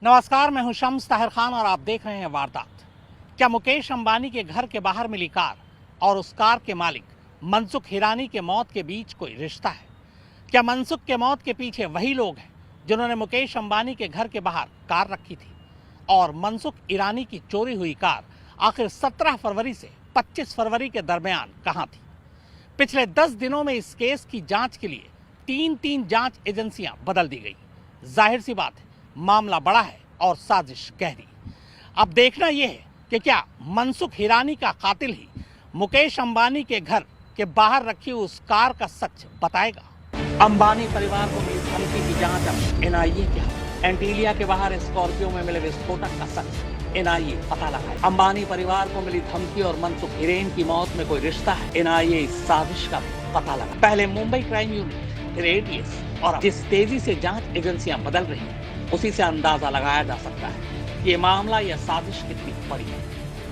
नमस्कार, मैं हूं शम्स ताहिर खान और आप देख रहे हैं वारदात। क्या मुकेश अंबानी के घर के बाहर मिली कार और उस कार के मालिक मनसुख हिरानी के मौत के बीच कोई रिश्ता है? क्या मनसुख के मौत के पीछे वही लोग हैं जिन्होंने मुकेश अंबानी के घर के बाहर कार रखी थी? और मनसुख हिरानी की चोरी हुई कार आखिर 17 फरवरी से 25 फरवरी के दरमियान कहां थी? पिछले 10 दिनों में इस केस की जांच के लिए तीन जांच एजेंसियां बदल दी गई। जाहिर सी बात है, मामला बड़ा है और साजिश गहरी। अब देखना यह है कि क्या मनसुख हिरानी का कातिल ही मुकेश अंबानी के घर के बाहर रखी उस कार का सच बताएगा। अंबानी परिवार को मिली धमकी की जांच अब एनआईए के हाथ। एंटीलिया के बाहर स्कॉर्पियो में मिले विस्फोटक का सच एनआईए पता लगाए। अंबानी परिवार को मिली धमकी और मनसुख हिरेन की मौत में कोई रिश्ता है? एनआईए इस साजिश का पता लगा। पहले मुंबई क्राइम यूनिट, फिर एटीएस, और जिस तेजी से जांच एजेंसियां बदल रही हैं उसी से अंदाजा लगाया जा सकता है कि ये मामला या साजिश कितनी बड़ी है।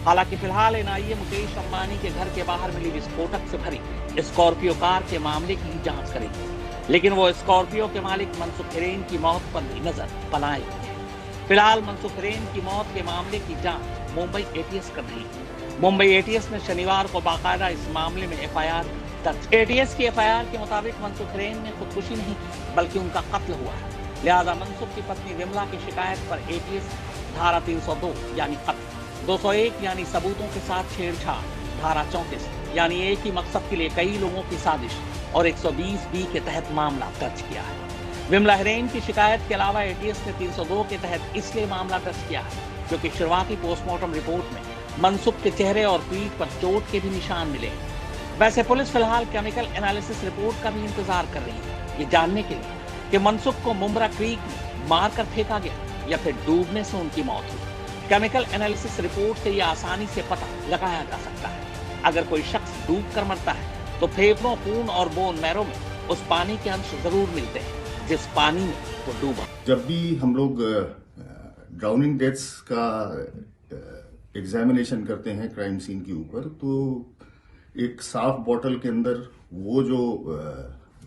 हालांकि फिलहाल एनआईए मुकेश अंबानी के घर के बाहर मिली विस्फोटक से भरी स्कॉर्पियो कार के मामले की जांच करेगी, लेकिन वो स्कॉर्पियो के मालिक मनसुख हिरेन की मौत पर भी नजर बनाए हुए है। फिलहाल मनसुख हिरेन की मौत के मामले की जांच मुंबई एटीएस कर रही है। मुंबई एटीएस ने शनिवार को बाकायदा इस मामले में एफआईआर दर्ज। एटीएस की एफआईआर के मुताबिक मनसुख हिरेन ने खुदकुशी नहीं की बल्कि उनका कत्ल हुआ है। लिहाजा मनसुख की पत्नी विमला की शिकायत पर एटीएस धारा 302 यानी कत्ल, 201 यानी सबूतों के साथ छेड़छाड़, धारा 34 यानी एक ही मकसद के लिए कई लोगों की साजिश और 120 बी के तहत मामला दर्ज किया है। विमला हिरेन की शिकायत के अलावा एटीएस ने 302 के तहत इसलिए मामला दर्ज किया है क्योंकि शुरुआती पोस्टमार्टम रिपोर्ट में मनसुख के चेहरे और पीठ पर चोट के भी निशान मिले। वैसे पुलिस फिलहाल केमिकल एनालिसिस रिपोर्ट का भी इंतजार कर रही है, ये जानने के लिए कि मनसुख को मुंब्रा क्रीक में मारकर फेंका गया या फिर डूबने से उनकी मौत हुई। केमिकल एनालिसिस रिपोर्ट से यह आसानी से पता लगाया जा सकता है। अगर कोई शख्स डूबकर मरता है तो फेफड़ों, खून और बोन मैरो में उस पानी के अंश जरूर मिलते हैं जिस पानी में वो डूबा। जब भी हम लोग ड्राउनिंग डेथ्स का एग्जामिनेशन करते हैं क्राइम सीन के ऊपर, तो एक साफ बोतल के अंदर वो जो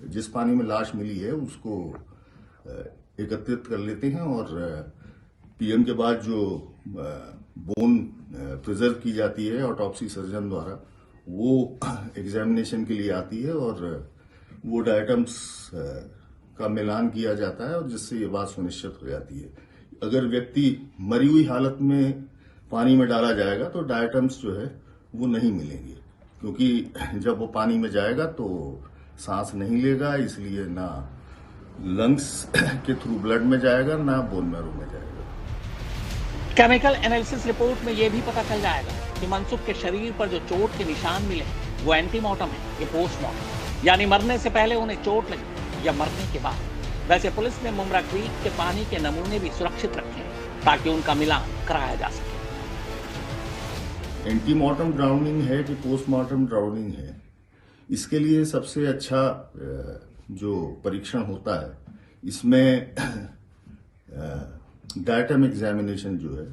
जिस पानी में लाश मिली है उसको एकत्रित कर लेते हैं और पीएम के बाद जो बोन प्रिजर्व की जाती है ऑटोप्सी सर्जन द्वारा, वो एग्जामिनेशन के लिए आती है और वो डायटम्स का मिलान किया जाता है और जिससे ये बात सुनिश्चित हो जाती है। अगर व्यक्ति मरी हुई हालत में पानी में डाला जाएगा तो डायटम्स जो है वो नहीं मिलेंगे, क्योंकि जब वो पानी में जाएगा तो सांस नहीं लेगा, इसलिए ना लंग्स के थ्रू ब्लड में जाएगा ना बोन मैरो में जाएगा। केमिकल एनालिसिस रिपोर्ट में यह भी पता चल जाएगा कि मनसुख के शरीर पर जो चोट के निशान मिले वो एंटीमॉर्टम है, ये पोस्टमॉर्टम, यानी मरने से पहले उन्हें चोट लगी या मरने के बाद। वैसे पुलिस ने मुंब्रा क्रीक के पानी के नमूने भी सुरक्षित रखे हैं ताकि उनका मिलान कराया जा सके। एंटीमॉर्टम ड्राउनिंग है कि पोस्टमार्टम ड्राउनिंग है, इसके लिए सबसे अच्छा जो परीक्षण होता है इसमें डायटम एग्जामिनेशन जो है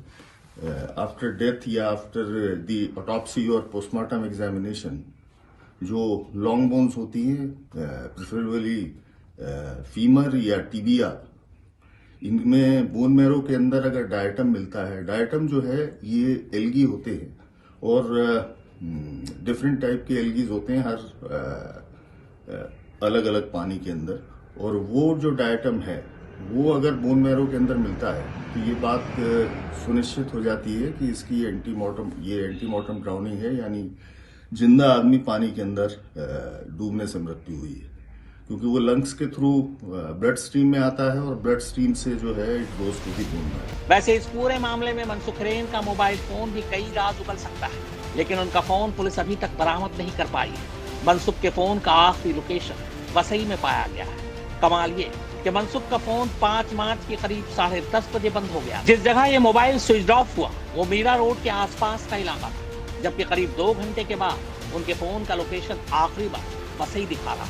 आफ्टर डेथ या आफ्टर द ऑटोप्सी और पोस्टमार्टम एग्जामिनेशन, जो लॉन्ग बोन्स होती हैं प्रेफरेबली फीमर या टिबिया, इनमें बोन मैरो के अंदर अगर डायटम मिलता है, डायटम जो है ये एल्गी होते हैं और डिफरेंट टाइप के एल्गीज होते हैं हर अलग अलग पानी के अंदर, और वो जो डायटम है वो अगर बोन मैरो के अंदर मिलता है तो ये बात सुनिश्चित हो जाती है कि इसकी एंटीमॉर्टम ड्राउनिंग है, यानी जिंदा आदमी पानी के अंदर डूबने से मृत्यु हुई है, क्योंकि वो लंग्स के थ्रू ब्लड स्ट्रीम में आता है और ब्लड स्ट्रीम से जो है it goes to the bone marrow. वैसे इस पूरे मामले में मनसुख हिरेन का मोबाइल फोन भी कई राज उगल सकता है, लेकिन उनका फोन पुलिस अभी तक बरामद नहीं कर पाई है। मनसुख के फोन का आखिरी लोकेशन वसई में पाया गया है। कमाल ये कि मनसुख का फोन 5 मार्च के करीब 10:30 बजे बंद हो गया। जिस जगह ये मोबाइल स्विच ऑफ हुआ वो मीरा रोड के आसपास का इलाका था, जबकि करीब 2 घंटे के बाद उनके फोन का लोकेशन आखिरी बार वसई दिखा रहा,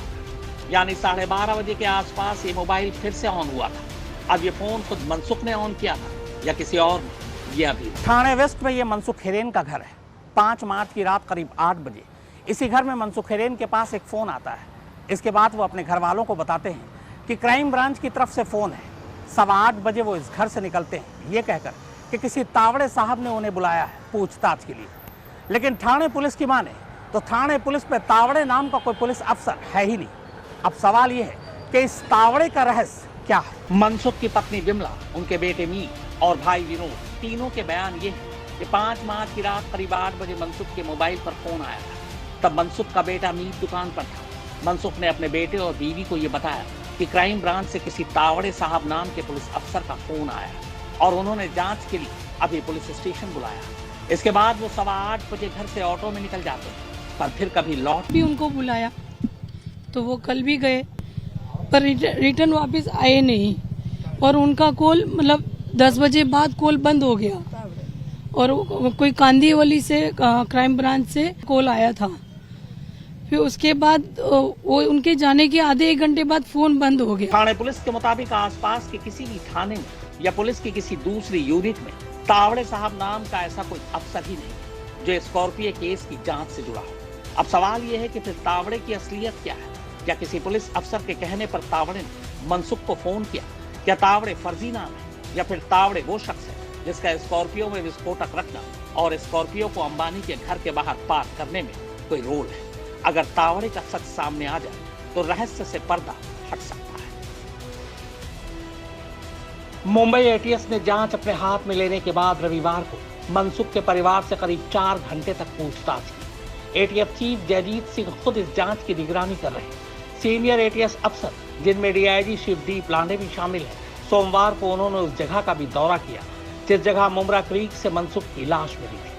यानी 12:30 बजे के आसपास ये मोबाइल फिर से ऑन हुआ था। अब ये फोन खुद मनसुख ने ऑन किया था या किसी और ने, ये अभी थाने वेस्ट में ये मनसुख हिरेन का घर है। 5 मार्च की रात करीब 8 बजे इसी घर में मनसुख हिरेन के पास एक फोन आता है। इसके बाद वो अपने घर वालों को बताते हैं कि क्राइम ब्रांच की तरफ से फोन है 8:15 बजे वो इस घर से निकलते हैं ये कहकर कि किसी तावड़े साहब ने उन्हें बुलाया है पूछताछ के लिए। लेकिन थाने पुलिस की माने तो थाने पुलिस में तावड़े नाम का कोई पुलिस अफसर है ही नहीं। अब सवाल ये है कि इस तावड़े का रहस्य क्या है। मनसुख की पत्नी बिमला, उनके बेटे मीर और भाई विनोद, तीनों के बयान ये है कि 5 मार्च की रात करीब 8 बजे मनसुख के मोबाइल पर फोन आया था। तब मनसुख का बेटा मीर दुकान पर था। मनसुख ने अपने बेटे और बीवी को ये बताया कि क्राइम ब्रांच से किसी तावड़े साहब नाम के पुलिस अफसर का फोन आया और उन्होंने जांच के लिए अभी पुलिस स्टेशन बुलाया। इसके बाद वो 8:15 बजे घर से ऑटो में निकल जाते हैं, पर फिर कभी लौट भी उनको बुलाया तो वो कल भी गए पर रिटर्न वापस आए नहीं। और उनका कॉल मतलब 10 बजे बाद कॉल बंद हो गया और कोई कांदीवली से क्राइम ब्रांच से कॉल आया था। फिर उसके बाद वो उनके जाने के आधे 1 घंटे बाद फोन बंद हो गया। थाने पुलिस के मुताबिक आसपास के किसी भी थाने में या पुलिस की किसी दूसरी यूनिट में तावड़े साहब नाम का ऐसा कोई अफसर ही नहीं जो स्कॉर्पियो केस की जांच से जुड़ा हो। अब सवाल यह है कि फिर तावड़े की असलियत क्या है? क्या किसी पुलिस अफसर के कहने पर तावड़े ने मनसुख को फोन किया? क्या तावड़े फर्जी नाम है या फिर तावड़े वो शख्स है जिसका स्कॉर्पियो में विस्फोटक रखना और स्कॉर्पियो को अंबानी के घर के बाहर पार्क करने में कोई रोल है? अगर तावड़े का सच सामने आ जाए तो रहस्य से पर्दा हट सकता है। मुंबई एटीएस ने जांच अपने हाथ में लेने के बाद रविवार को मनसुख के परिवार से करीब 4 घंटे तक पूछताछ की। एटीएस चीफ जयजीत सिंह खुद इस जांच की निगरानी कर रहे हैं। सीनियर एटीएस अफसर, जिनमें डीआईजी शिवदीप लांडे भी शामिल है, सोमवार को उन्होंने उस जगह का भी दौरा किया जिस जगह मुमरा क्रीक से मनसुख की लाश मिली थी।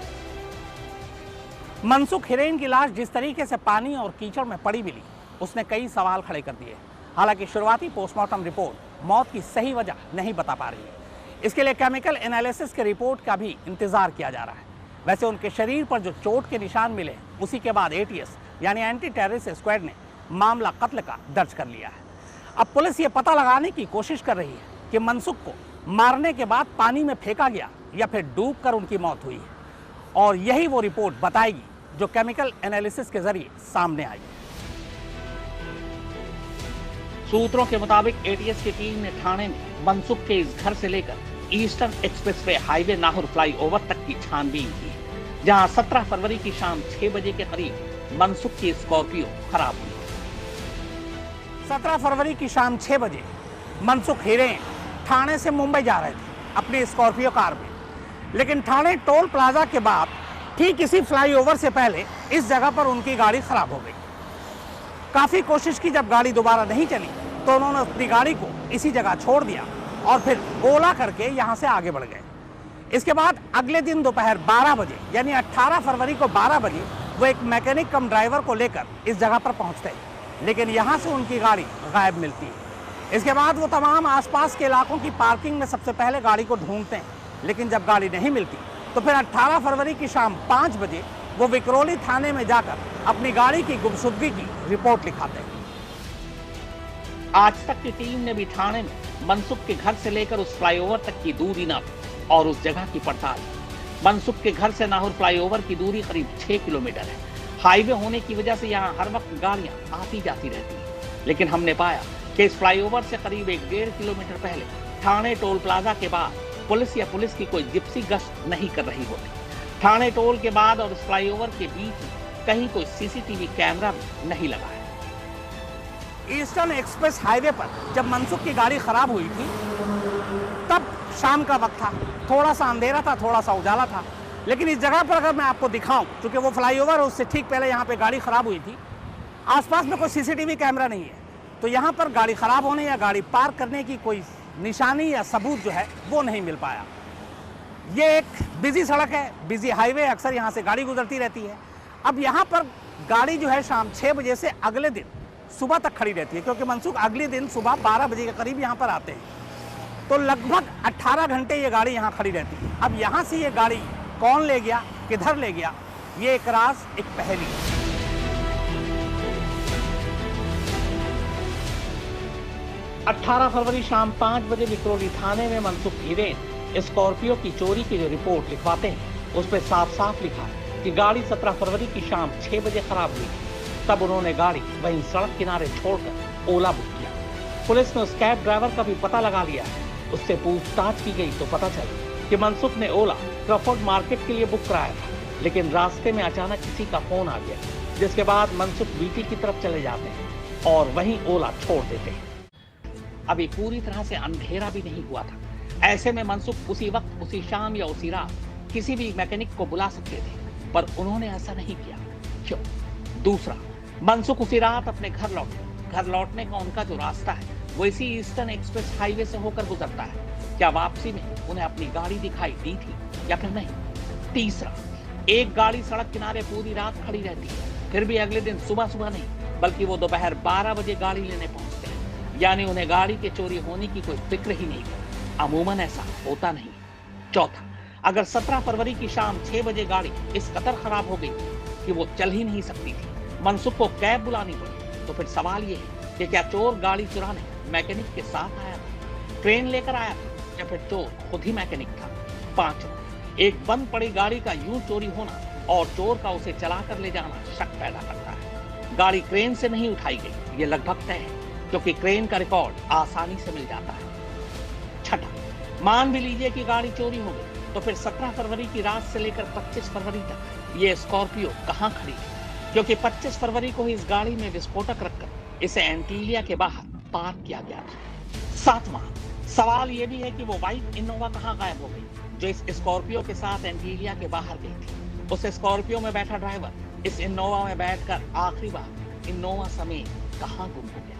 मनसुख हिरेन की लाश जिस तरीके से पानी और कीचड़ में पड़ी मिली, उसने कई सवाल खड़े कर दिए। हालांकि शुरुआती पोस्टमार्टम रिपोर्ट मौत की सही वजह नहीं बता पा रही है। इसके लिए केमिकल एनालिसिस के रिपोर्ट का भी इंतजार किया जा रहा है। वैसे उनके शरीर पर जो चोट के निशान मिले, उसी के बाद एटीएस यानी एंटी टेररिस्ट स्क्वाड ने मामला कत्ल का दर्ज कर लिया है। अब पुलिस ये पता लगाने की कोशिश कर रही है कि मनसुख को मारने के बाद पानी में फेंका गया या फिर डूबकर उनकी मौत हुई है, और यही वो रिपोर्ट बताएगी जो केमिकल एनालिसिस के जरिए सामने आई। सूत्रों के मुताबिक एटीएस की टीम ने थाने में मनसुख के इस घर से लेकर eastern expressway highway Nahar flyover तक की छानबीन की, जहां 17 फरवरी की शाम 6 बजे के करीब मनसुख की स्कॉर्पियो खराब हुई। 17 फरवरी की शाम 6 बजे मनसुख हिरेन थाने से मुंबई जा रहे थे अपनी स्कॉर्पियो कार में, लेकिन थाने टोल प्लाजा के बाद ठीक इसी फ्लाईओवर से पहले इस जगह पर उनकी गाड़ी खराब हो गई। काफी कोशिश की, जब गाड़ी दोबारा नहीं चली तो उन्होंने अपनी गाड़ी को इसी जगह छोड़ दिया और फिर ओला करके यहां से आगे बढ़ गए। इसके बाद अगले दिन दोपहर 12 बजे यानी 18 फरवरी को 12 बजे वो एक मैकेनिक कम ड्राइवर को लेकर इस जगह पर पहुंचते हैं, लेकिन यहां से उनकी गाड़ी गायब मिलती है। इसके बाद वो तमाम आसपास के इलाकों की पार्किंग में सबसे पहले गाड़ी को ढूंढते हैं, लेकिन जब गाड़ी नहीं मिलती तो फिर 18 फरवरी की शाम 5 बजे वो विक्रोली थाने में जाकर अपनी गाड़ी की गुमशुदगी की रिपोर्ट लिखाते हैं। आज तक की टीम ने भी थाने में मनसुख के घर से लेकर उस फ्लाईओवर तक की दूरी नापी और उस जगह की पड़ताल। मनसुख के घर से नाहर फ्लाईओवर की दूरी करीब 6 किलोमीटर है। हाईवे होने की वजह से यहाँ हर वक्त गाड़ियां आती जाती रहती हैं, लेकिन हमने पाया कि इस फ्लाईओवर से करीब 1.5 किलोमीटर पहले थाने टोल प्लाजा के बाद पुलिस या पुलिस की कोई जिप्सी गश्त नहीं कर रही होती। थाने टोल के बाद और इस फ्लाईओवर के बीच में कहीं कोई सीसीटीवी कैमरा भी नहीं लगा है। ईस्टर्न एक्सप्रेस हाईवे पर जब मनसुख की गाड़ी खराब हुई थी तब शाम का वक्त था, थोड़ा सा अंधेरा था, थोड़ा सा उजाला था, लेकिन इस जगह पर अगर मैं आपको दिखाऊं, क्योंकि वो फ्लाईओवर उससे ठीक पहले यहाँ पे गाड़ी खराब हुई थी, आसपास में कोई सीसीटीवी कैमरा नहीं है, तो यहाँ पर गाड़ी खराब होने या गाड़ी पार्क करने की कोई निशानी या सबूत जो है वो नहीं मिल पाया। ये एक बिजी सड़क है, बिजी हाईवे, अक्सर यहाँ से गाड़ी गुजरती रहती है। अब यहाँ पर गाड़ी जो है शाम 6 बजे से अगले दिन सुबह तक खड़ी रहती है, क्योंकि मनसुख अगले दिन सुबह 12 बजे के करीब यहाँ पर आते हैं, तो लगभग 18 घंटे ये गाड़ी यहाँ खड़ी रहती है। अब यहाँ से ये गाड़ी कौन ले गया, किधर ले गया, ये एक राज, एक पहेली है। 18 फरवरी शाम 5 बजे विक्रोली थाने में मनसुख हिरेन स्कॉर्पियो की चोरी की जो रिपोर्ट लिखवाते हैं, उस पर साफ साफ लिखा है कि गाड़ी 17 फरवरी की शाम 6 बजे खराब हुई थी। तब उन्होंने गाड़ी वहीं सड़क किनारे छोड़कर ओला बुक किया। पुलिस ने उस कैब ड्राइवर का भी पता लगा लिया है उससे पूछताछ की गई तो पता चला कि मनसुख ने ओला क्रॉफोर्ड मार्केट के लिए बुक कराया था, लेकिन रास्ते में अचानक किसी का फोन आ गया, जिसके बाद मनसुख बीटी की तरफ चले जाते हैं और वहीं ओला छोड़ देते हैं। अभी पूरी तरह से अंधेरा भी नहीं हुआ था, ऐसे में मनसुख उसी वक्त, उसी शाम या उसी रात किसी भी मैकेनिक को बुला सकते थे, पर उन्होंने ऐसा नहीं किया। क्यों? दूसरा, मनसुख उसी रात अपने घर लौटे। घर लौटने का उनका जो रास्ता है वो इसी ईस्टर्न एक्सप्रेस हाईवे से होकर गुजरता है। क्या वापसी में उन्हें अपनी गाड़ी दिखाई दी थी या फिर नहीं? तीसरा, एक गाड़ी सड़क किनारे पूरी रात खड़ी रहती है, फिर भी अगले दिन सुबह सुबह नहीं बल्कि वो दोपहर 12 बजे गाड़ी लेने पहुंचते हैं, यानी उन्हें गाड़ी के चोरी होने की कोई फिक्र ही नहीं है। अमूमन ऐसा होता नहीं। चौथा, अगर 17 फरवरी की शाम 6 बजे गाड़ी इस कदर खराब हो गई कि वो चल ही नहीं सकती थी, मनसुख को कैब बुलानी पड़ी, तो फिर सवाल ये है कि क्या चोर गाड़ी चुराने मैकेनिक के साथ आया था, ट्रेन लेकर आया था, या फिर चोर खुद ही मैकेनिक था? पांचवा, एक बंद पड़ी गाड़ी का यूं चोरी होना और चोर का उसे चलाकर ले जाना शक पैदा करता है। गाड़ी क्रेन से नहीं उठाई गई, ये लगभग तय है, क्योंकि क्रेन का रिकॉर्ड आसानी से मिल जाता है। छठा, मान भी लीजिए कि गाड़ी चोरी हो गई, तो फिर 17 फरवरी की रात से लेकर 25 फरवरी तक ये स्कॉर्पियो कहां खड़ी है? क्योंकि 25 फरवरी को ही इस गाड़ी में विस्फोटक रखकर इसे एंटीलिया के बाहर पार्क किया गया था। सातवां, सवाल यह भी है कि वो व्हाइट इनोवा कहां गायब हो गई जो इस स्कॉर्पियो के साथ एंटीलिया के बाहर गई थी? उस स्कॉर्पियो में बैठा ड्राइवर इस इनोवा में बैठकर आखिरी बार इनोवा समेत कहां गुम हो गया?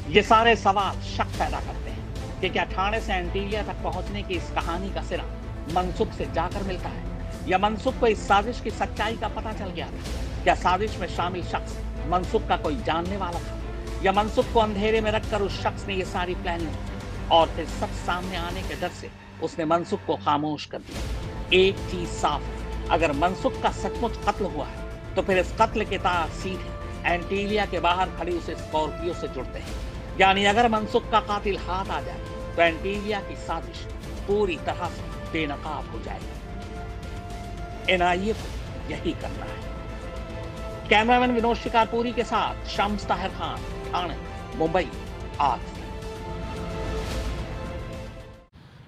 ये सारे सवाल शक पैदा करते हैं कि क्या ठाणे से एंटीलिया तक पहुंचने की इस कहानी का सिरा मनसुख से जाकर मिलता है, या मनसुख को इस साजिश की सच्चाई का पता चल गया था? क्या साजिश में शामिल शख्स मनसुख का कोई जानने वाला था, या मनसुख को अंधेरे में रखकर उस शख्स ने ये सारी प्लानिंग की और फिर सच सामने आने के डर से उसने मनसुख को खामोश कर दिया? एक चीज साफ है, अगर मनसुख का सचमुच कत्ल हुआ है तो फिर इस कत्ल के तार सीधे एंटीलिया के बाहर खड़ी उस स्कॉर्पियो से जुड़ते हैं। यानी अगर मनसुख का कातिल हाथ आ जाए तो एंटीलिया की साजिश पूरी तरह से बेनकाब हो जाएगी। एनआईए को यही करना है। कैमरामैन विनोद शिकारपुरी के साथ शम्स ताहिर खान, ठाणे, मुंबई, आज।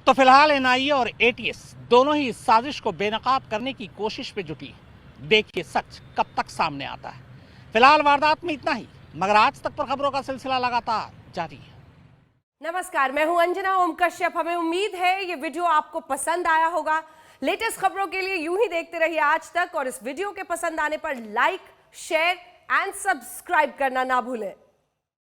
तो फिलहाल एनआईए और एटीएस दोनों ही इस साजिश को बेनकाब करने की कोशिश में जुटी है। देखिए सच कब तक सामने आता है। फिलहाल वारदात में इतना ही, मगर आज तक पर खबरों का सिलसिला लगातार जारी है। नमस्कार, मैं हूं अंजना ओम कश्यप। हमें उम्मीद है ये वीडियो आपको पसंद आया होगा। लेटेस्ट खबरों के लिए यूं ही देखते रहिए आज तक, और इस वीडियो के पसंद आने पर लाइक, शेयर एंड सब्सक्राइब करना ना भूलें।